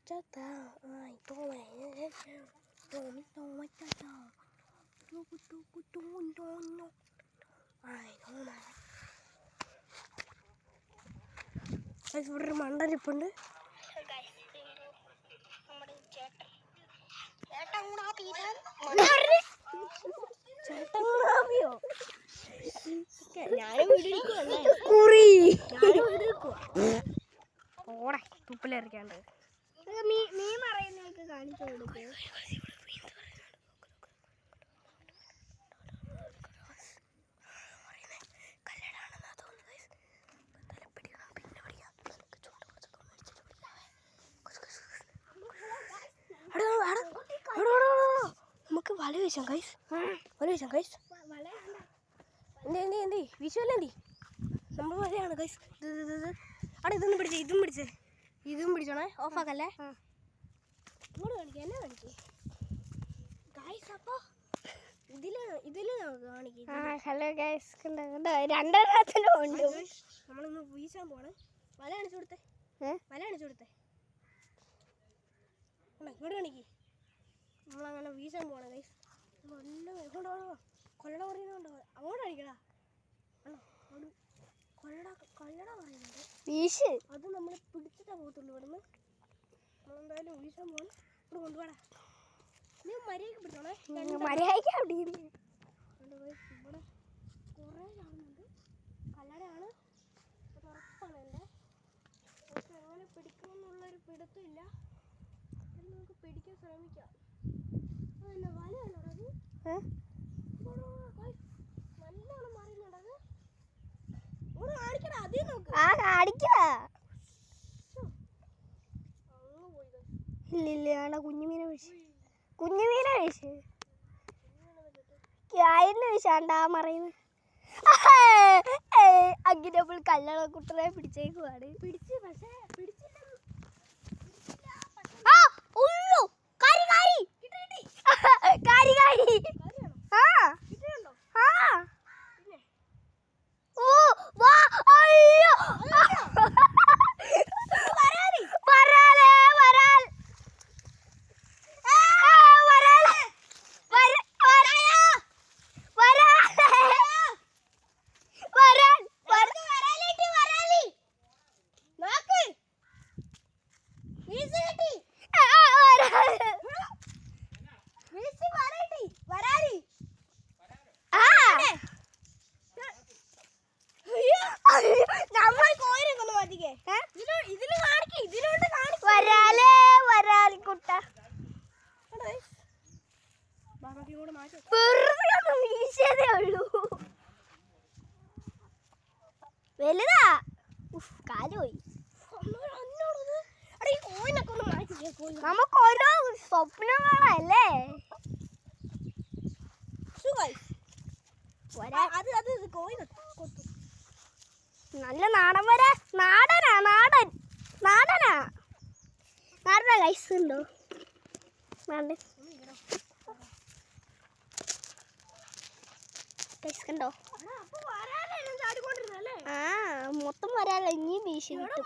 chata ai tôi chata ai ഒരു മണ്ടരിപ്പുണ്ട്. ചേട്ടങ്ങാവിയോ ഞാനും കുറി ഓടെ തുപ്പിലിറക്കാണ്ട് മീൻ പറയുന്നതൊക്കെ കാണിച്ചു കൊടുക്കുക. നമുക്ക് വല വീശാം കൈസ്, വല വീശാം കൈസ്. എന്തി വീശുവല്ലേ നമ്മൾ വലയാണ് കൈസ്. അവിടെ ഇതൊന്നും പിടിച്ചേ, ഇതും പിടിച്ചോണേ, ഓഫാക്കല്ലേ. ഇങ്ങോട്ട് കാണിക്കാം, എന്നെ കാണിക്കേ ഗൈസ്. അപ്പോൾ ഇതില് കാണിക്കും. ഹലോ ഗൈസ്, രണ്ടെണ്ണത്തിലും ഉണ്ട്. നമ്മളൊന്ന് വീശാൻ പോണേ. വല കാണിച്ചു കൊടുത്തേ, വല കാണിച്ചു കൊടുത്തേ. ഇങ്ങോട്ട് കാണിക്കേ, നമ്മളങ്ങനെ വീശാൻ പോണേ ഗൈസ്. കൊല്ലട പറയുന്നുണ്ടോ? അങ്ങോട്ട് കാണിക്കടാ. കൊല്ലട പറയുന്നുണ്ട്. വീശ്, അത് നമ്മൾ പിടിച്ചിട്ടാ പോകത്തുള്ളൂ. ഇവിടുന്ന് നമ്മളെന്തായാലും വീശാൻ പോകണം. ഇവിടെ കൊണ്ടുപോടാ. നീ മര്യാദയ്ക്ക് പിടിച്ചോണേ. മര്യാദയ്ക്ക് അവിടെ ഇവിടെ കുറേ ചാടുന്നുണ്ട്. കല്ലടയാണ്, അത് ഉറപ്പാണ്. പക്ഷെ എങ്ങനെ പിടിക്കുമെന്നുള്ളൊരു പിടുത്തമില്ല. നമുക്ക് പിടിക്കാൻ ശ്രമിക്കാം. അതന്നെ വലയല്ലോ അത്. നല്ലോണം മറിയുന്നുണ്ട് അത്. ഇവിടെ കാണിക്കടാ, അതേ നോക്ക്. കാണിക്കടാ. അങ്ങ് പോയി ഇല്ല, കുഞ്ഞുമീനെ വീശ്, കുഞ്ഞുമീനെ വീശ്. കായലിന് വീശാണ്ടാ മറിയുന്നത്. അങ്ങനെ നമ്മൾ കല്ലട കുട്ടനെ പിടിച്ചേക്കുവാണ്. പിടിച്ച്, പക്ഷേ പിടിച്ചില്ല. വലുതാ, കാല് പോയി. നമുക്ക് ഓരോ സ്വപ്നങ്ങളല്ലേ. നല്ല നാടൻ വര, നാടനാ ഗൈസ്. ഉണ്ടോ കണ്ടോ? മൊത്തം വരാല്ല, ഇനി വീശി കിട്ടും.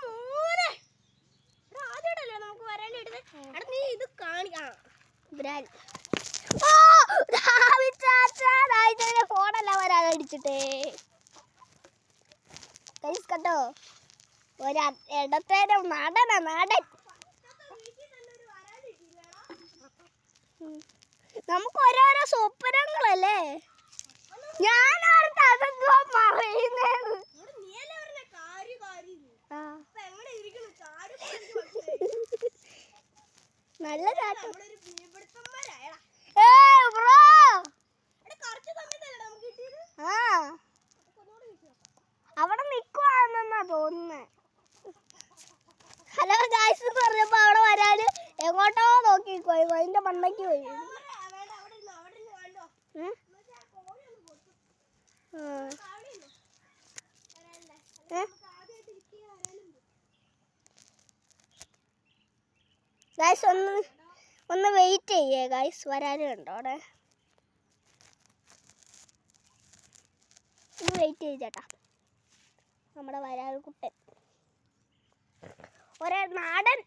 ഫോണല്ല വരാടിച്ചിട്ടേ കൈസ് കണ്ടോ? ഒരിടത്തേനും നാടൻ. നമുക്ക് ഓരോരോ സ്വപ്നങ്ങളല്ലേ. ഞാനോർത്ത് അതെന്തോ പറയുന്നത്. നല്ല ചാട്ടം. അവിടെ നിക്കുവാന്നാ തോന്നുന്നേ. ഹലോ ഗായ്സ് എന്ന് പറഞ്ഞപ്പോ അവിടെ വരാന് എങ്ങോട്ടോ നോക്കിക്കോയി, അതിന്റെ മണ്ടയ്ക്ക് പോയി. ഗായ്സ് ഒന്ന് വെയിറ്റ് ചെയ്യേ ഗായ്സ്, വരാനും ഉണ്ടോ അവിടെ. ഒന്ന് വെയിറ്റ് ചെയ്തേട്ടാ. നമ്മുടെ വരാൽ കുട്ടൻ ഒരേ നാടൻ